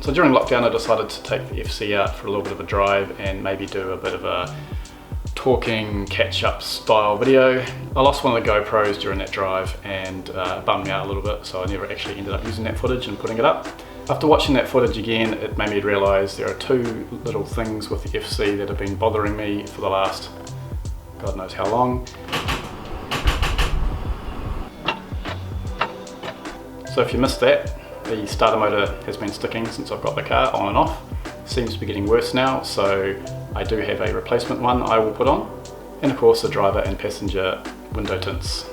So during lockdown I decided to take the FC out for a little bit of a drive and maybe do a bit of a talking catch-up style video. I lost one of the GoPros during that drive and it bummed me out a little bit, so I never actually ended up using that footage and putting it up. After watching that footage again, it made me realise there are two little things with the FC that have been bothering me for the last God knows how long. So if you missed that, the starter motor has been sticking since I've got the car on and off. Seems to be getting worse now, so I do have a replacement one I will put on. And of course the driver and passenger window tints.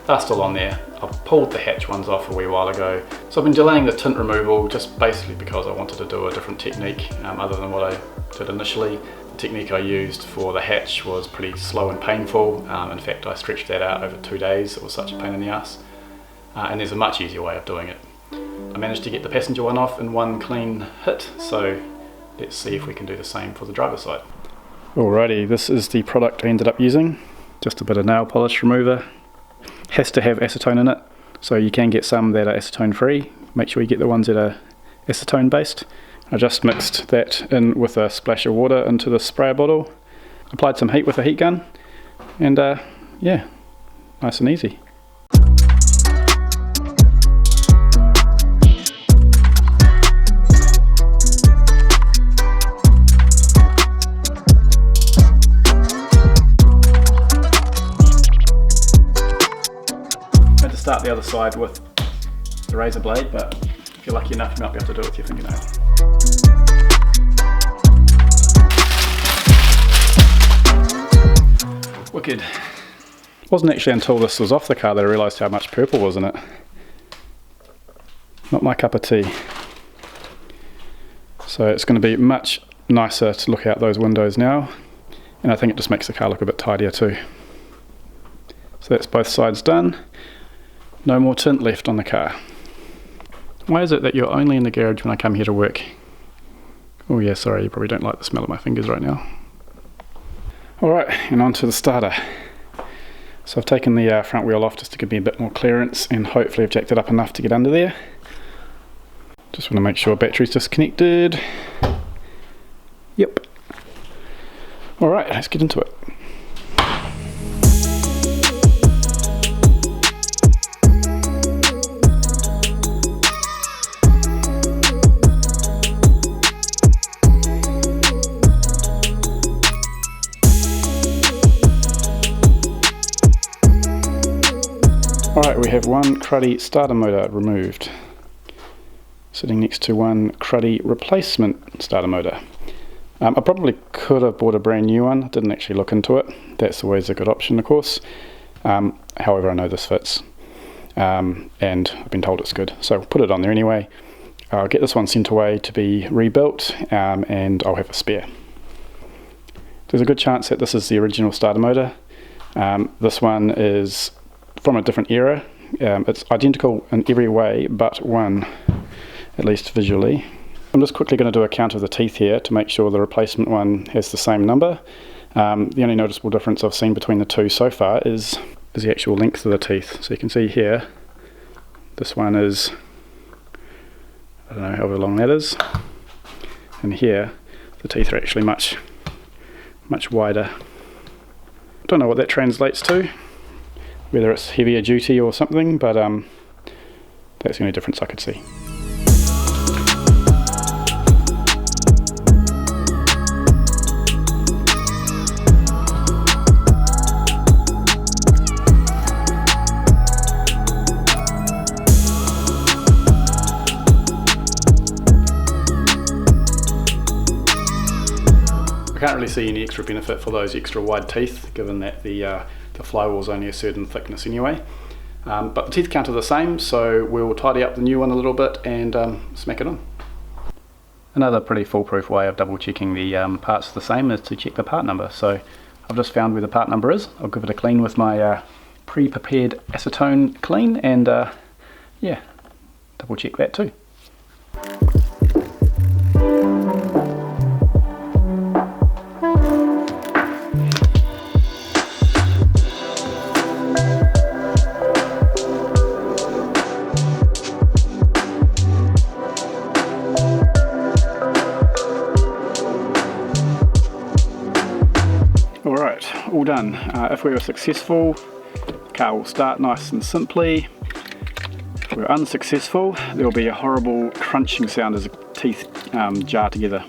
They're still on there. I've pulled the hatch ones off a wee while ago. So I've been delaying the tint removal just basically because I wanted to do a different technique other than what I did initially. The technique I used for the hatch was pretty slow and painful. In fact, I stretched that out over 2 days. It was such a pain in the ass. And there's a much easier way of doing it. I managed to get the passenger one off in one clean hit, so let's see if we can do the same for the driver's side. Alrighty, this is the product I ended up using. Just a bit of nail polish remover. Has to have acetone in it, so you can get some that are acetone free. Make sure you get the ones that are acetone based. I just mixed that in with a splash of water into the sprayer bottle, applied some heat with a heat gun, and yeah, nice and easy. Start the other side with the razor blade, but if you're lucky enough you might be able to do it with your fingernail. Wicked. It wasn't actually until this was off the car that I realised how much purple was in it. Not my cup of tea. So it's going to be much nicer to look out those windows now, and I think it just makes the car look a bit tidier too. So that's both sides done. No more tint left on the car. Why is it that you're only in the garage when I come here to work? Oh yeah, sorry, you probably don't like the smell of my fingers right now. Alright, and on to the starter. So I've taken the front wheel off just to give me a bit more clearance, and hopefully I've jacked it up enough to get under there. Just want to make sure battery's disconnected. Yep. Alright, let's get into it. Alright, we have one cruddy starter motor removed, sitting next to one cruddy replacement starter motor. I probably could have bought a brand new one, didn't actually look into it. That's always a good option, of course. However, I know this fits, and I've been told it's good, so I'll put it on there anyway. I'll get this one sent away to be rebuilt, and I'll have a spare. There's a good chance that this is the original starter motor. This one is from a different era. It's identical in every way but one, at least visually. I'm just quickly going to do a count of the teeth here to make sure the replacement one has the same number. The only noticeable difference I've seen between the two so far is the actual length of the teeth. So you can see here, this one is, I don't know however long that is, and here the teeth are actually much wider. Don't know what that translates to, whether it's heavier duty or something, but that's the only difference I could see. I can't really see any extra benefit for those extra wide teeth, given that the flywheel is only a certain thickness anyway. But the teeth count are the same, so we'll tidy up the new one a little bit and smack it on. Another pretty foolproof way of double checking the parts the same is to check the part number. So I've just found where the part number is. I'll give it a clean with my pre-prepared acetone clean, and yeah, double check that too. If we were successful, the car will start nice and simply. If we're unsuccessful, there will be a horrible crunching sound as teeth jar together,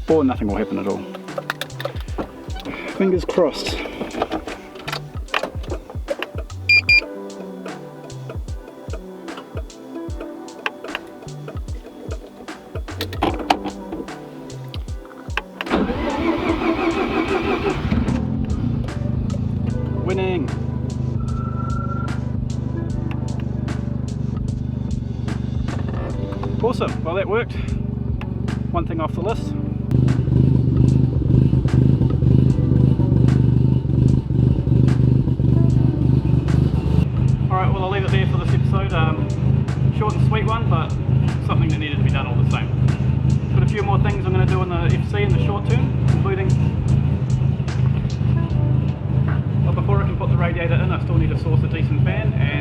or nothing will happen at all. Fingers crossed. Winning! Awesome, well that worked. One thing off the list. Alright, well I'll leave it there for this episode. Short and sweet one, but something that needed to be done all the same. Got a few more things I'm going to do in the FC in the short term, including... But before I can put the radiator in, I still need to source a decent fan, and